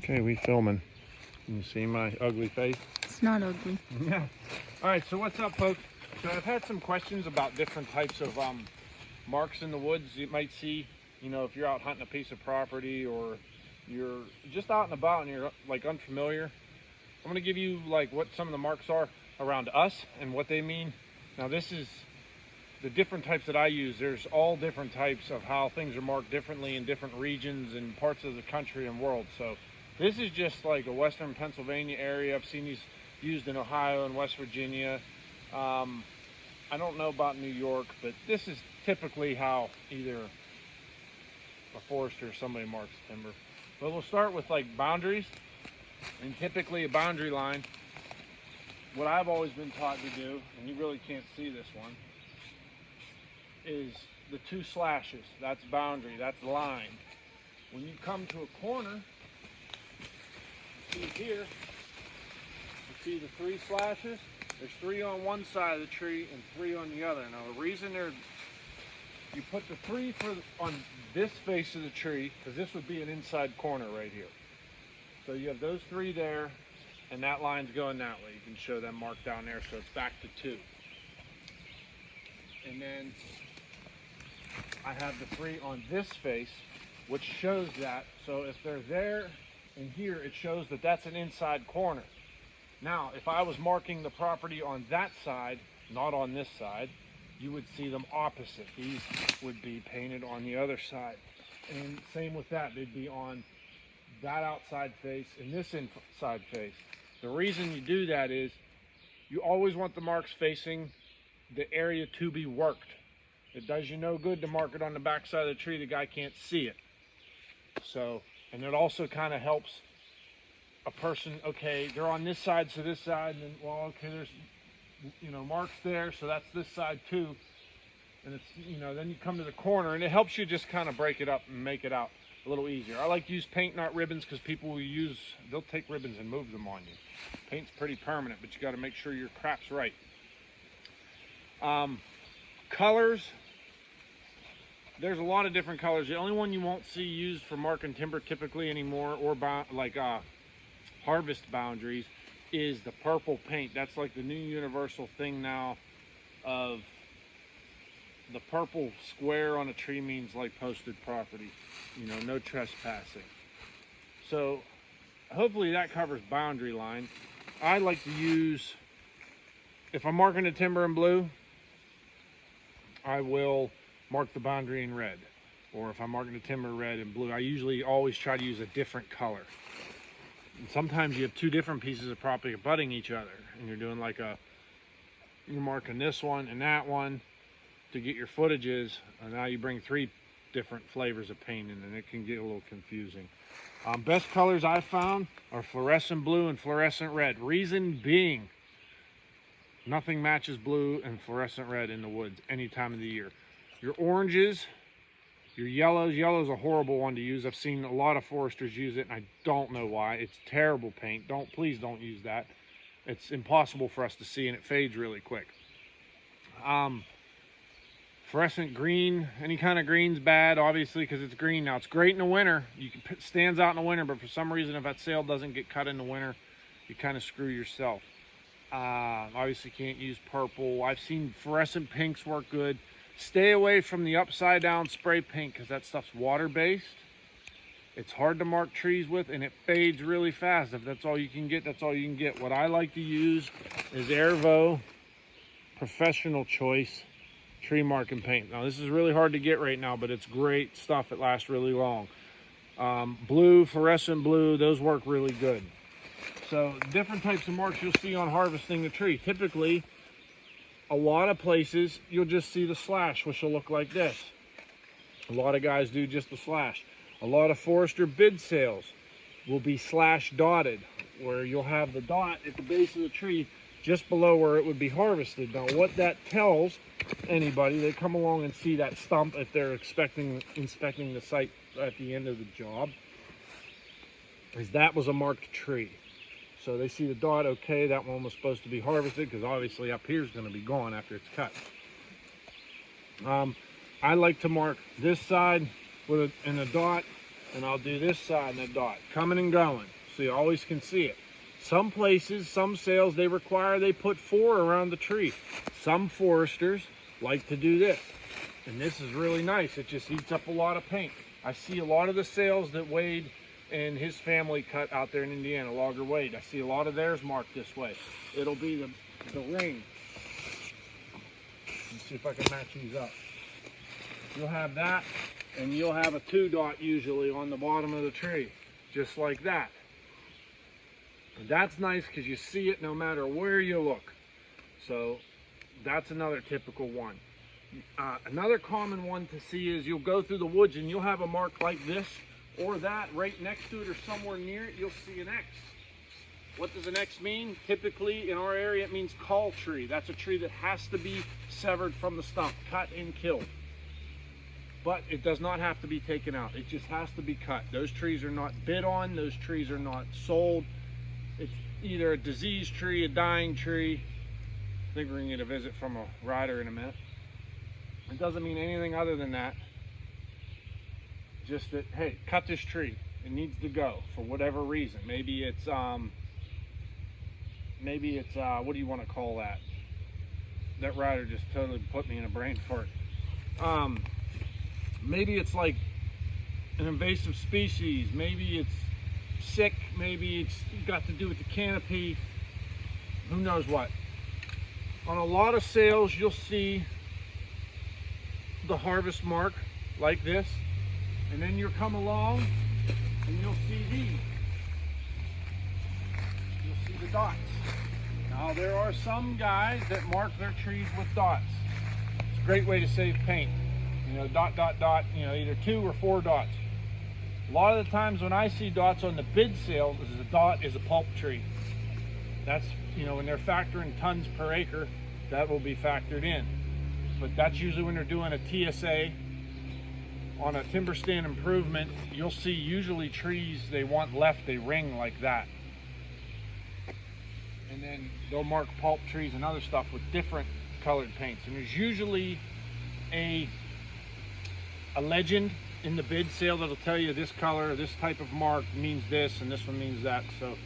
Okay, we filming. Can you see my ugly face? It's not ugly. Yeah. All right, so what's up, folks? So I've had some questions about different types of marks in the woods you might see. You know, if you're out hunting a piece of property or you're just out and about and you're like unfamiliar. I'm going to give you like what some of the marks are around us and what they mean. Now this is the different types that I use. There's all different types of how things are marked differently in different regions and parts of the country and world. So this is just like a Western Pennsylvania area. I've seen these used in Ohio and West Virginia. I don't know about New York, but this is typically how either a forester or somebody marks timber. But we'll start with like boundaries, and typically a boundary line, what I've always been taught to do, and you really can't see this one, is the two slashes. That's boundary, that's line. When you come to a corner, you see here, you see the three slashes. There's three on one side of the tree and three on the other. Now the reason you put the three on this face of the tree, because this would be an inside corner right here. So you have those three there, and that line's going that way. You can show them marked down there, so it's back to two. And then I have the three on this face, which shows that. So if they're there and here, it shows that that's an inside corner. Now, if I was marking the property on that side, not on this side, you would see them opposite. These would be painted on the other side. And same with that, they'd be on that outside face and this inside face. The reason you do that is you always want the marks facing the area to be worked. It does you no good to mark it on the back side of the tree. The guy can't see it. So, and it also kind of helps a person, okay, they're on this side, so this side, and then, well, okay, there's, you know, marks there, so that's this side too. And it's, you know, then you come to the corner, and it helps you just kind of break it up and make it out a little easier. I like to use paint, not ribbons, because people will they'll take ribbons and move them on you. Paint's pretty permanent, but you got to make sure your crap's right. Colors, there's a lot of different colors. The only one you won't see used for marking timber typically anymore, or harvest boundaries, is the purple paint. That's like the new universal thing now of the purple square on a tree means like posted property, you know, no trespassing. So hopefully that covers boundary line. I like to use, if I'm marking a timber in blue, I will mark the boundary in red. Or if I'm marking the timber red and blue, I usually always try to use a different color. And sometimes you have two different pieces of property abutting each other, and you're doing like you're marking this one and that one to get your footages, and now you bring three different flavors of paint in, and it can get a little confusing. Best colors I've found are fluorescent blue and fluorescent red. Reason being, nothing matches blue and fluorescent red in the woods any time of the year. Your oranges, your yellows. Yellow's a horrible one to use. I've seen a lot of foresters use it, and I don't know why. It's terrible paint. Please don't use that. It's impossible for us to see, and it fades really quick. Fluorescent green, any kind of green's bad, obviously, because it's green. Now, it's great in the winter. Stands out in the winter, but for some reason, if that sail doesn't get cut in the winter, you kind of screw yourself. Obviously, can't use purple. I've seen fluorescent pinks work good. Stay away from the upside down spray paint, because that stuff's water-based. It's hard to mark trees with, and it fades really fast. If that's all you can get, that's all you can get. What I like to use is Airvo Professional Choice tree marking paint. Now this is really hard to get right now, but it's great stuff. It lasts really long. Blue, fluorescent blue, those work really good. So different types of marks you'll see on harvesting the tree. Typically, a lot of places you'll just see the slash, which will look like this. A lot of guys do just the slash. A lot of forester bid sales will be slash dotted, where you'll have the dot at the base of the tree just below where it would be harvested. Now what that tells anybody, they come along and see that stump if they're inspecting the site at the end of the job, is that was a marked tree. So they see the dot, okay, that one was supposed to be harvested, because obviously up here is going to be gone after it's cut. I like to mark this side in a dot and I'll do this side in a dot, coming and going, so you always can see it. Some places, some sales, they put 4 around the tree. Some foresters like to do this, and this is really nice. It just eats up a lot of paint. I see a lot of the sales that Wade and his family cut out there in Indiana, Logger Wade. I see a lot of theirs marked this way. It'll be the ring. Let's see if I can match these up. You'll have that, and you'll have a 2 dot usually on the bottom of the tree, just like that. And that's nice because you see it no matter where you look. So that's another typical one. Another common one to see is you'll go through the woods and you'll have a mark like this or that right next to it or somewhere near it. You'll see an X. What does an X mean? Typically in our area it means call tree. That's a tree that has to be severed from the stump, cut and killed. But it does not have to be taken out. It just has to be cut. Those trees are not bid on. Those trees are not sold. It's either a diseased tree, a dying tree. I think we're going to get a visit from a rider in a minute. It doesn't mean anything other than that. Just that, hey, cut this tree. It needs to go for whatever reason. Maybe it's what do you want to call that? That rider just totally put me in a brain fart. Maybe it's like an invasive species. Maybe it's sick. Maybe it's got to do with the canopy. Who knows what? On a lot of sales, you'll see the harvest mark like this, and then you'll come along and you'll see these. You'll see the dots. Now there are some guys that mark their trees with dots. It's a great way to save paint. You know, dot, dot, dot, you know, either 2 or 4 dots. A lot of the times when I see dots on the bid sales, a dot is a pulp tree. That's, you know, when they're factoring tons per acre, that will be factored in. But that's usually when they're doing a TSA on a timber stand improvement. You'll see usually trees they want left, they ring like that. And then they'll mark pulp trees and other stuff with different colored paints. And there's usually a legend in the bid sale that'll tell you this color, this type of mark means this, and this one means that. So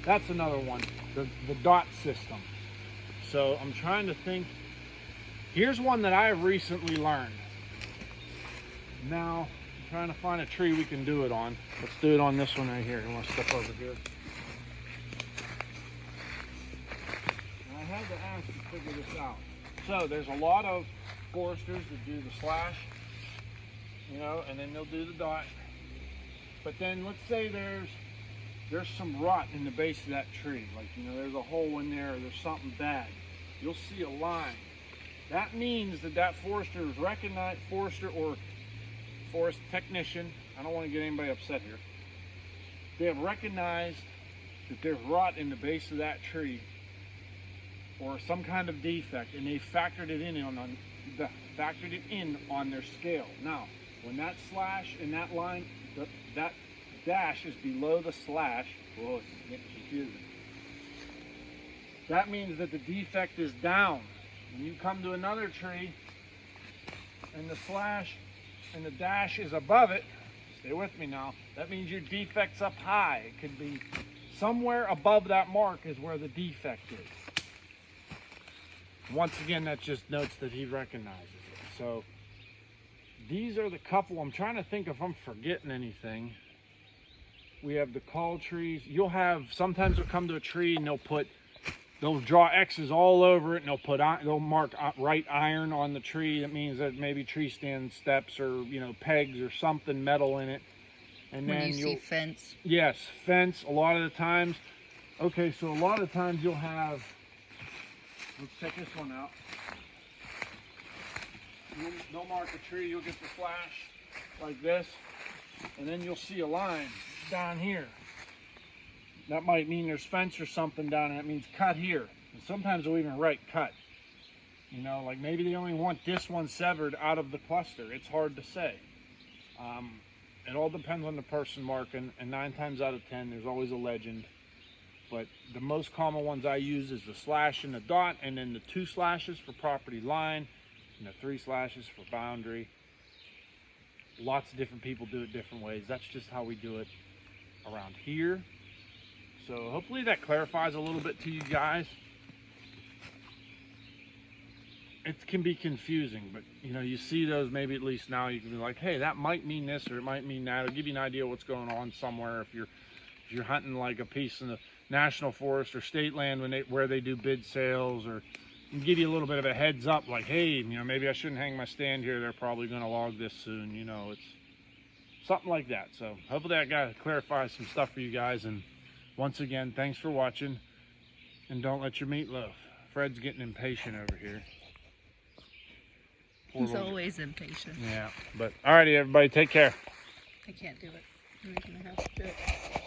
that's another one, the dot system. So I'm trying to think. Here's one that I recently learned. Now, I'm trying to find a tree we can do it on. Let's do it on this one right here. I want to step over here. And I had to ask to figure this out. So there's a lot of foresters that do the slash, you know, and then they'll do the dot. But then let's say there's some rot in the base of that tree. Like, you know, there's a hole in there or there's something bad. You'll see a line. That means that forester is recognized, forester or forest technician, I don't want to get anybody upset here. They have recognized that there's rot in the base of that tree or some kind of defect, and they factored it in on their scale. Now, when that slash and that line, that dash is below the slash, whoa, it's getting confusing. That means that the defect is down. When you come to another tree and the slash and the dash is above it, stay with me now, that means your defect's up high. It could be somewhere above that mark is where the defect is. Once again, that just notes that he recognizes it. So these are the couple. I'm trying to think if I'm forgetting anything. We have the call trees. You'll have, sometimes they'll come to a tree and they'll draw X's all over it, and they'll mark right iron on the tree. That means that maybe tree stand steps or, you know, pegs or something metal in it. And when then you see fence. Yes, fence a lot of the times. Okay, so a lot of times you'll have, let's check this one out. They'll mark a tree, you'll get the flash like this, and then you'll see a line down here. That might mean there's fence or something down there. That means cut here. And sometimes they'll even write cut. You know, like maybe they only want this one severed out of the cluster. It's hard to say. It all depends on the person marking, and 9 times out of 10, there's always a legend. But the most common ones I use is the slash and the dot, and then the 2 slashes for property line, and the 3 slashes for boundary. Lots of different people do it different ways. That's just how we do it around here. So hopefully that clarifies a little bit to you guys. It can be confusing, but you know, you see those, maybe at least now you can be like, hey, that might mean this or it might mean that. It'll give you an idea what's going on somewhere if you're hunting like a piece in the national forest or state land where they do bid sales, or give you a little bit of a heads up, like, hey, you know, maybe I shouldn't hang my stand here. They're probably going to log this soon. You know, it's something like that. So hopefully that got to clarify some stuff for you guys. And once again, thanks for watching. And don't let your meat loaf. Fred's getting impatient over here. He's always impatient. Yeah, but alrighty, everybody, take care. I can't do it. You're going to have to do it.